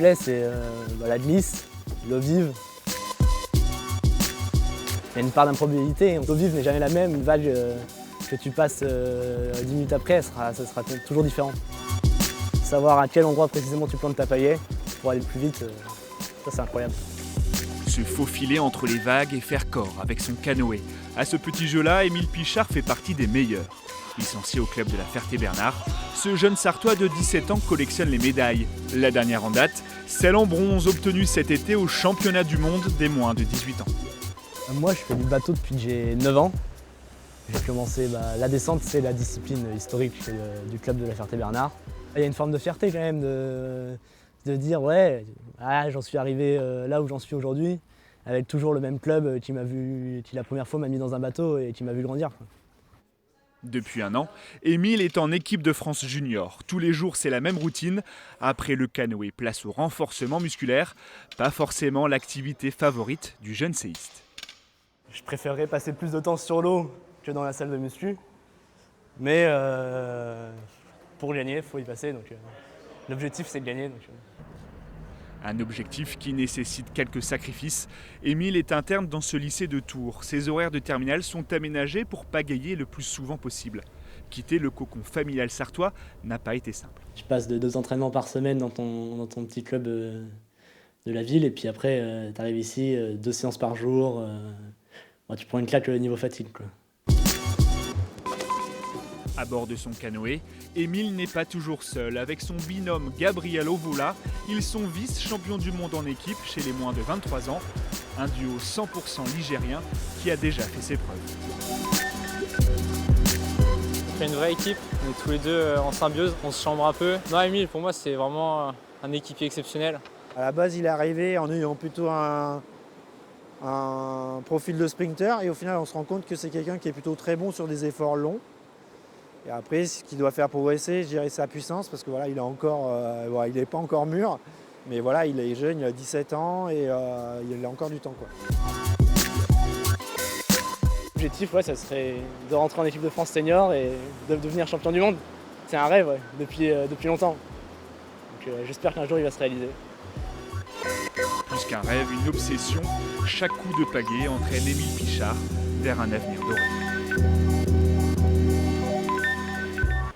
plaît, c'est la glisse, l'eau vive. Il y a une part d'improbabilité. L'eau vive n'est jamais la même. Une vague que tu passes 10 minutes après, ça sera toujours différent. Savoir à quel endroit précisément tu plantes ta pagaie pour aller plus vite, ça c'est incroyable. Se faufiler entre les vagues et faire corps avec son canoë. À ce petit jeu-là, Émile Pichard fait partie des meilleurs. Licencié au club de la Ferté-Bernard, ce jeune Sartois de 17 ans collectionne les médailles. La dernière en date, celle en bronze obtenue cet été au championnat du monde des moins de 18 ans. Moi, je fais du bateau depuis que j'ai 9 ans. J'ai commencé, la descente, c'est la discipline historique du club de la Ferté-Bernard. Il y a une forme de fierté quand même de dire ouais, j'en suis arrivé là où j'en suis aujourd'hui, avec toujours le même club qui la première fois m'a mis dans un bateau et qui m'a vu grandir. Depuis un an, Émile est en équipe de France junior. Tous les jours, c'est la même routine. Après le canoë, place au renforcement musculaire. Pas forcément l'activité favorite du jeune séiste. Je préférerais passer plus de temps sur l'eau que dans la salle de muscu. Mais pour gagner, il faut y passer. Donc, l'objectif, c'est de gagner. Un objectif qui nécessite quelques sacrifices. Émile est interne dans ce lycée de Tours. Ses horaires de terminale sont aménagés pour pagayer le plus souvent possible. Quitter le cocon familial sartois n'a pas été simple. Tu passes de 2 entraînements par semaine dans ton petit club de la ville et puis après, tu arrives ici, 2 séances par jour. Tu prends une claque niveau fatigue, quoi. À bord de son canoë, Émile n'est pas toujours seul. Avec son binôme Gabriel Ovola, ils sont vice-champions du monde en équipe chez les moins de 23 ans. Un duo 100% ligérien qui a déjà fait ses preuves. On fait une vraie équipe, on est tous les deux en symbiose, on se chambre un peu. Non, Émile, pour moi, c'est vraiment un équipier exceptionnel. À la base, il est arrivé en ayant plutôt un profil de sprinter et au final, on se rend compte que c'est quelqu'un qui est plutôt très bon sur des efforts longs. Et après, ce qu'il doit faire progresser, je dirais sa puissance, parce que il n'est pas encore mûr, mais voilà, il est jeune, il a 17 ans et il a encore du temps, quoi. L'objectif, ça serait de rentrer en équipe de France senior et de devenir champion du monde. C'est un rêve, depuis longtemps. Donc j'espère qu'un jour il va se réaliser. Plus qu'un rêve, une obsession, chaque coup de pagaie entraîne Émile Pichard vers un avenir doré.